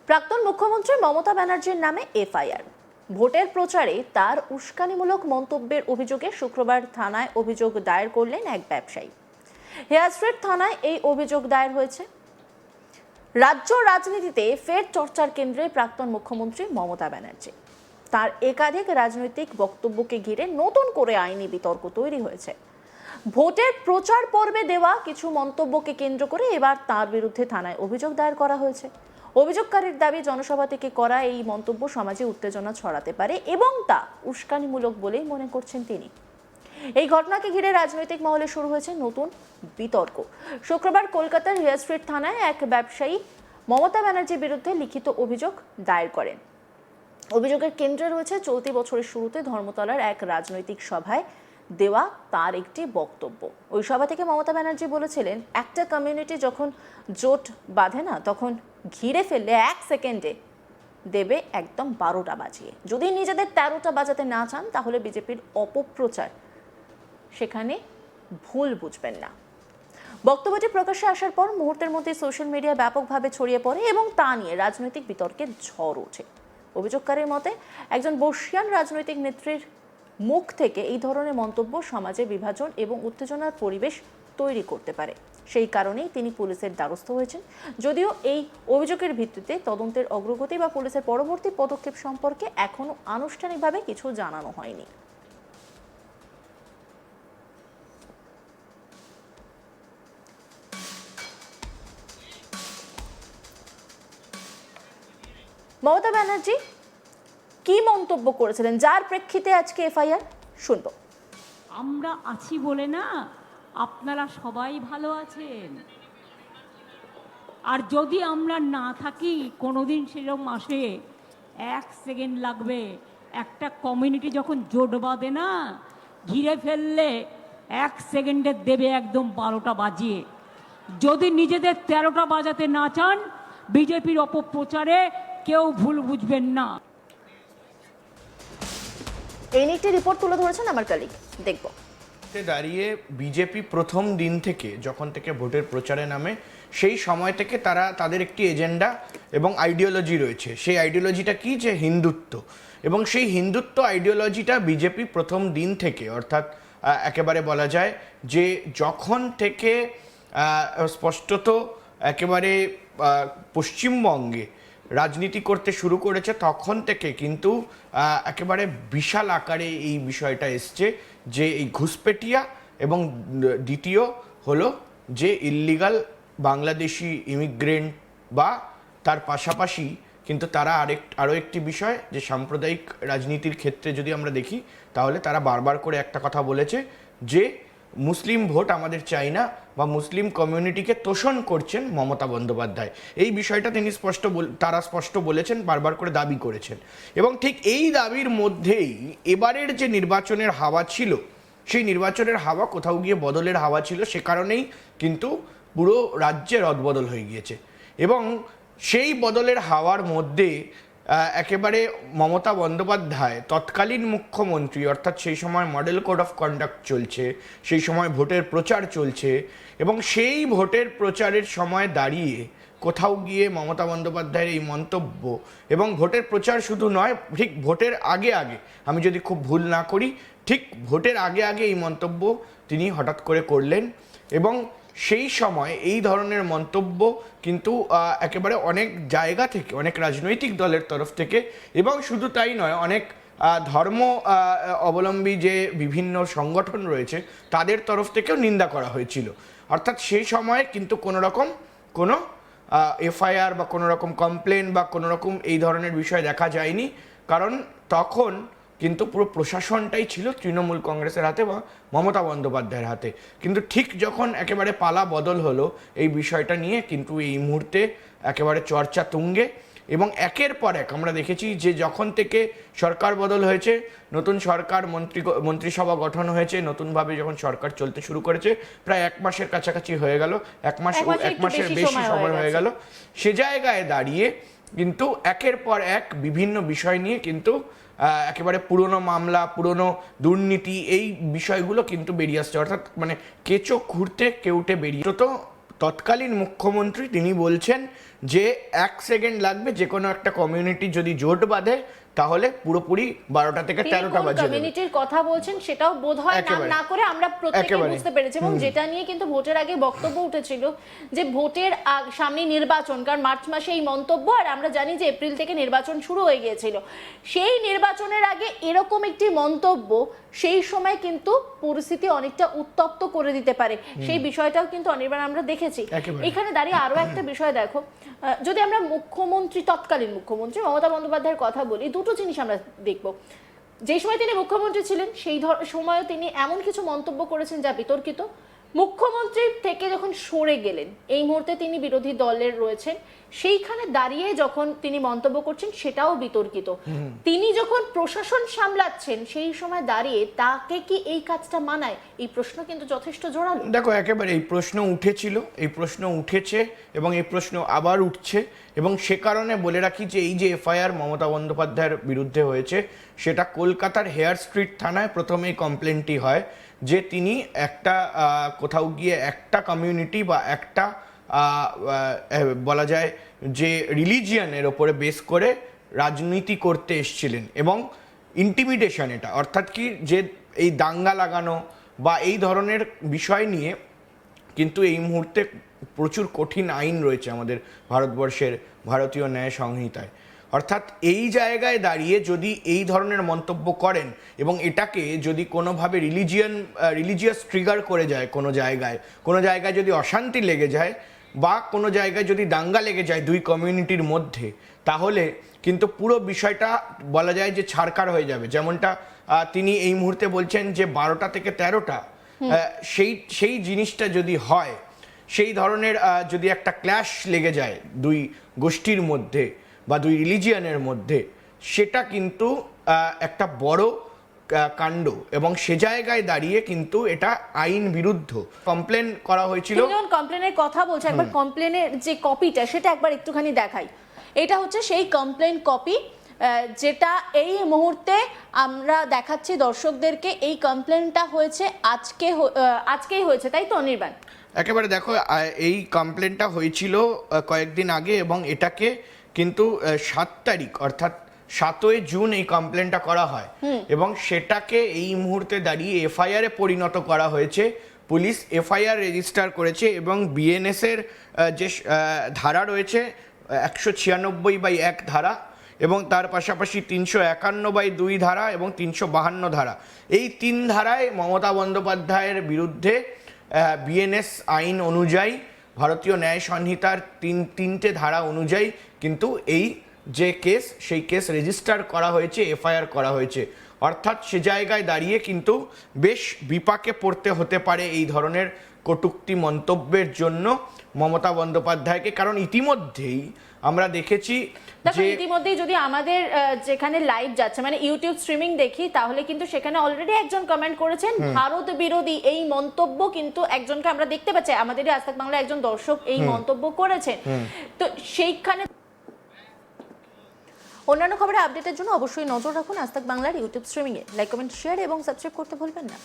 প্রাক্তন মুখ্যমন্ত্রী মমতা ব্যানার্জির নামে এফআইআর। ভোটের প্রচারে তার উস্কানিমূলক মন্তব্যের অভিযোগে শুক্রবার থানায় অভিযোগ দায়ের করলেন এক ব্যবসায়ী। হেয়ার স্ট্রিট থানায় এই অভিযোগ দায়ের হয়েছে। রাজ্য রাজনীতিতে ফের চর্চার কেন্দ্রে প্রাক্তন মুখ্যমন্ত্রী মমতা ব্যানার্জি। তার একাধিক রাজনৈতিক বক্তব্যকে ঘিরে নতুন করে আইনি বিতর্ক তৈরি হয়েছে। ভোটের প্রচার পর্বে দেওয়া কিছু মন্তব্যকে কেন্দ্র করে এবার তার বিরুদ্ধে থানায় অভিযোগ দায়ের করা হয়েছে। অভিযোগকারীর দাবি, জনসভা থেকে করা এই মন্তব্য সমাজে উত্তেজনা ছড়াতে পারে এবং তা উস্কানিমূলক বলেই মনে করছেন তিনি। এই ঘটনাকে ঘিরে রাজনৈতিক মহলে শুরু হয়েছে নতুন বিতর্ক। শুক্রবার কলকাতার হেয়ার স্ট্রিট থানায় এক ব্যবসায়ী মমতা ব্যানার্জির বিরুদ্ধে লিখিত অভিযোগ দায়ের করেন। অভিযোগের কেন্দ্রে রয়েছে চলতি বছরের শুরুতে ধর্মতলার এক রাজনৈতিক সভায় দেওয়া তার একটি বক্তব্য। ওই সভা থেকে মমতা ব্যানার্জি বলেছিলেন, একটা কমিউনিটি যখন জোট বাঁধে না, তখন ঘিরে ফেললে 1 সেকেন্ডে দেবে একদম 12টা বাজিয়ে। যদি নিজেদের 13টা বাজাতে না চান, তাহলে বিজেপির অপপ্রচার সেখানে ভুল বুঝবেন না। বক্তব্যটি প্রকাশ্যে আসার পর মুহূর্তের মধ্যে সোশ্যাল মিডিয়া ব্যাপকভাবে ছড়িয়ে পড়ে এবং তা নিয়ে রাজনৈতিক বিতর্কের ঝড় ওঠে। অভিযোগকারীর মতে, একজন বর্ষীয়ান রাজনৈতিক নেত্রীর মুখ থেকে এই ধরনের মন্তব্য সমাজে বিভাজন এবং উত্তেজনার পরিবেশ তৈরি করতে পারে। সেই কারণেই তিনি পুলিশের দ্বারস্থ হয়েছেন। যদিও এই অভিযোগের ভিত্তিতে তদন্তের অগ্রগতি বা পুলিশের পরবর্তী পদক্ষেপ সম্পর্কে এখনো আনুষ্ঠানিকভাবে কিছু জানানো হয়নি। মমতা ব্যানার্জি কি মন্তব্য করেছিলেন, যার প্রেক্ষিতে আজকে এফআইআর, শুনবো। আমরা আছি বলে না আপনারা সবাই ভালো আছেন, আর যদি আমরা না থাকি কোনোদিন সেরকম মাসে 1 সেকেন্ড লাগবে। একটা কমিউনিটি যখন জোট বাঁধে না, ঘিরে ফেললে 1 সেকেন্ডে দেবে একদম 12টা বাজিয়ে। যদি নিজেদের 13টা বাজাতে না চান, বিজেপির অপপ্রচারে কেউ ভুল বুঝবেন না। এই নিয়ে একটি রিপোর্ট তুলে ধরেছেন আমার কলিগ, দেখব। দাঁড়িয়ে বিজেপি প্রথম দিন থেকে, যখন থেকে ভোটের প্রচারে নামে, সেই সময় থেকে তাদের একটি এজেন্ডা এবং আইডিওলজি রয়েছে। সেই আইডিওলজিটা কি, যে হিন্দুত্ব। এবং সেই হিন্দুত্ব আইডিওলজিটা বিজেপি প্রথম দিন থেকে, অর্থাৎ একেবারে বলা যায় যে যখন থেকে স্পষ্টত একেবারে পশ্চিমবঙ্গে রাজনীতি করতে শুরু করেছে, তখন থেকে কিন্তু একেবারে বিশাল আকারে এই বিষয়টা এসছে যে এই ঘুষপেটিয়া, এবং দ্বিতীয় হলো যে ইল্লিগাল বাংলাদেশি ইমিগ্রেন্ট, বা তার পাশাপাশি কিন্তু তারা আরও একটি বিষয়, যে সাম্প্রদায়িক রাজনীতির ক্ষেত্রে যদি আমরা দেখি, তাহলে তারা বারবার করে একটা কথা বলেছে যে মুসলিম ভোট আমাদের চাই না, বা মুসলিম কমিউনিটিকে তোষণ করছেন মমতা বন্দ্যোপাধ্যায়। এই বিষয়টা তারা স্পষ্ট বলেছেন, বারবার করে দাবি করেছেন। এবং ঠিক এই দাবির মধ্যেই এবারের যে নির্বাচনের হাওয়া ছিল, সেই নির্বাচনের হাওয়া কোথাও গিয়ে বদলের হাওয়া ছিল। সে কারণেই কিন্তু পুরো রাজ্যে রদবদল হয়ে গিয়েছে। এবং সেই বদলের হাওয়ার মধ্যে একেবারে মমতা বন্দ্যোপাধ্যায়, তৎকালীন মুখ্যমন্ত্রী, অর্থাৎ সেই সময় মডেল কোড অফ কন্ডাক্ট চলছে, সেই সময় ভোটের প্রচার চলছে, এবং সেই ভোটের প্রচারের সময় দাঁড়িয়ে কোথাও গিয়ে মমতা বন্দ্যোপাধ্যায়ের এই মন্তব্য, এবং ভোটের প্রচার শুধু নয়, ঠিক ভোটের আগে আগে, আমি যদি খুব ভুল না করি, ঠিক ভোটের আগে আগে এই মন্তব্য তিনি হঠাৎ করে করলেন। এবং সেই সময় এই ধরনের মন্তব্য কিন্তু একেবারে অনেক জায়গা থেকে, অনেক রাজনৈতিক দলের তরফ থেকে, এবং শুধু তাই নয়, অনেক ধর্ম অবলম্বী যে বিভিন্ন সংগঠন রয়েছে তাদের তরফ থেকেও নিন্দা করা হয়েছিল। অর্থাৎ সেই সময় কিন্তু কোনো এফআইআর বা কোনো রকম কমপ্লেন বা কোনো রকম এই ধরনের বিষয় দেখা যায়নি, কারণ তখন কিন্তু পুরো প্রশাসনটাই ছিল তৃণমূল কংগ্রেসের হাতে বা মমতা বন্দ্যোপাধ্যায়ের হাতে। কিন্তু ঠিক যখন একেবারে পালা বদল হলো, এই বিষয়টা নিয়ে কিন্তু এই মুহূর্তে একেবারে চর্চা তুঙ্গে। এবং একের পর এক আমরা দেখেছি যে যখন থেকে সরকার বদল হয়েছে, নতুন সরকার, মন্ত্রিসভা গঠন হয়েছে, নতুনভাবে যখন সরকার চলতে শুরু করেছে, প্রায় 1 মাসের কাছাকাছি হয়ে গেল, 1 মাসের বেশি সময় হয়ে গেল, সে জায়গায় দাঁড়িয়ে কিন্তু একের পর এক বিভিন্ন বিষয় নিয়ে কিন্তু একেবারে পুরনো মামলা, পুরনো দুর্নীতি, এই বিষয়গুলো কিন্তু বেরিয়ে আসছে। অর্থাৎ মানে কেঁচো খুঁড়তে কেউটে বেরিয়ে। তো তৎকালীন মুখ্যমন্ত্রী তিনি বলছেন যে 1 সেকেন্ড লাগবে যে কোনো একটা কমিউনিটি যদি জোট বাঁধে তাহলে পুরোপুরি 12টা থেকে 13টা বাজে দেবে। কমিউনিটির কথা বলছেন সেটাও বোধহয় নাম একেবারে। না করে আমরা প্রত্যেকে একেবারে। বুঝতে পেরেছি, এবং যেটা নিয়ে কিন্তু ভোটের আগে বক্তব্য উঠেছিল যে ভোটের সামনে নির্বাচন, কারণ মার্চ মাসে এই মন্তব্য, আর আমরা জানি যে এপ্রিল থেকে নির্বাচন শুরু হয়ে গিয়েছিল। সেই নির্বাচনের আগে এরকম একটি মন্তব্য সেই সময় কিন্তু পরিস্থিতি অনেকটা উত্তপ্ত করে দিতে পারে, সেই বিষয়টাও কিন্তু অনির্বাণ আমরা দেখেছি। একেবারে। এখানে দাঁড়িয়ে আরো একটা বিষয় দেখো, যদি আমরা মুখ্যমন্ত্রী, তৎকালীন মুখ্যমন্ত্রী মমতা বন্দ্যোপাধ্যায়ের কথা বলি, দুটো জিনিস আমরা দেখব। যে সময় তিনি মুখ্যমন্ত্রী ছিলেন সেই সময়ও তিনি এমন কিছু মন্তব্য করেছেন যা বিতর্কিত। মুখ্যমন্ত্রী থেকে যখন সরে গেলেন, এই মুহূর্তে তিনি বিরোধী দলের রয়েছেন, সেইখানে দাঁড়িয়ে যখন তিনি মন্তব্য করছেন সেটাও বিতর্কিত। তিনি যখন প্রশাসন সামলাচ্ছেন সেই সময় দাঁড়িয়ে তাকে কি এই কাজটা মানায়, এই প্রশ্ন কিন্তু যথেষ্ট জোরালো। দেখো, একেবারে এই প্রশ্ন উঠেছিল, এই প্রশ্ন উঠেছে এবং এই প্রশ্ন আবার উঠছে, এবং সে কারণে বলে রাখি যে এই যে এফআইআর মমতা বন্দ্যোপাধ্যায়ের বিরুদ্ধে হয়েছে সেটা কলকাতার হেয়ার স্ট্রিট থানায় প্রথমে এই কমপ্লেনটি হয় যে তিনি একটা কোথাও গিয়ে একটা কমিউনিটি বা একটা বলা যায় যে রিলিজিয়ানের ওপরে বেস করে রাজনীতি করতে এসেছিলেন, এবং ইন্টিমিডেশন এটা, অর্থাৎ কি যে এই দাঙ্গা লাগানো বা এই ধরনের বিষয় নিয়ে কিন্তু এই মুহূর্তে প্রচুর কঠিন আইন রয়েছে আমাদের ভারতবর্ষের ভারতীয় ন্যায় সংহিতায়। অর্থাৎ এই জায়গায় দাঁড়িয়ে যদি এই ধরনের মন্তব্য করেন এবং এটাকে যদি কোনোভাবে রিলিজিয়াস ট্রিগার করে যায়, কোনো জায়গায় যদি অশান্তি লেগে যায় বা কোনো জায়গায় যদি দাঙ্গা লেগে যায় দুই কমিউনিটির মধ্যে, তাহলে কিন্তু পুরো বিষয়টা বলা যায় যে ছারখার হয়ে যাবে। যেমনটা তিনি এই মুহূর্তে বলছেন যে 12টা থেকে 13টা, সেই জিনিসটা যদি হয়, সেই ধরনের যদি একটা ক্ল্যাশ লেগে যায় দুই গোষ্ঠীর মধ্যে বা দুই রিলিজিয়ানের মধ্যে, সেটা কিন্তু একটা বড় কাণ্ড, এবং সে জায়গায় দাঁড়িয়ে কিন্তু এটা আইন বিরুদ্ধ। কমপ্লেন করা হয়েছিল। যখন কমপ্লেনের কথা বলছে, একবার কমপ্লেনের যে কপিটা সেটা একবার একটুখানি দেখাই। এটা হচ্ছে সেই কমপ্লেন কপি যেটা এই মুহূর্তে আমরা দেখাচ্ছি দর্শকদেরকে। এই কমপ্লেনটা হয়েছে আজকেই হয়েছে, তাই তো অনির্বাণ? একেবারে দেখো, এই কমপ্লেনটা হয়েছিল কয়েকদিন আগে, এবং এটাকে কিন্তু 7 তারিখ অর্থাৎ 7ই জুন এই কমপ্লেনটা করা হয়, এবং সেটাকে এই মুহূর্তে দাঁড়িয়ে এফআইআর এ পরিণত করা হয়েছে। পুলিশ এফআইআর রেজিস্টার করেছে এবং বিএনএস এর যে ধারা রয়েছে 196/1 ধারা, এবং তার পাশাপাশি 351/2 ধারা এবং 352 ধারা, এই 3 ধারায় মমতা বন্দ্যোপাধ্যায়ের বিরুদ্ধে বিএনএস আইন অনুযায়ী, ভারতীয় ন্যায় সংহিতার তিনটে ধারা অনুযায়ী কিন্তু এই যে কেস, সেই কেস রেজিস্টার করা হয়েছে, এফআইআর করা হয়েছে। অর্থাৎ সে জায়গায় দাঁড়িয়ে কিন্তু বেশ বিপাকে পড়তে হতে পারে এই ধরনের কটূক্তি মন্তব্যের জন্য মমতা বন্দ্যোপাধ্যায়কে, কারণ ইতিমধ্যেই আমরা দেখেছি যে ইতিমধ্যেই যদি আমাদের যেখানে লাইভ যাচ্ছে মানে ইউটিউব স্ট্রিমিং দেখি, তাহলে কিন্তু সেখানে অলরেডি একজন কমেন্ট করেছেন ভারত বিরোধী এই মন্তব্য, কিন্তু একজনকে আমরা দেখতে পাচ্ছি, আমাদেরই আজ তাক বাংলার একজন দর্শক এই মন্তব্য করেছেন। তো সেইখানে অন্যান্য খবরের আপডেটের জন্য অবশ্যই নজর রাখুন আজ তাক বাংলার ইউটিউব স্ট্রিমিং এ। লাইক, কমেন্ট, শেয়ার এবং সাবস্ক্রাইব করতে ভুলবেন না।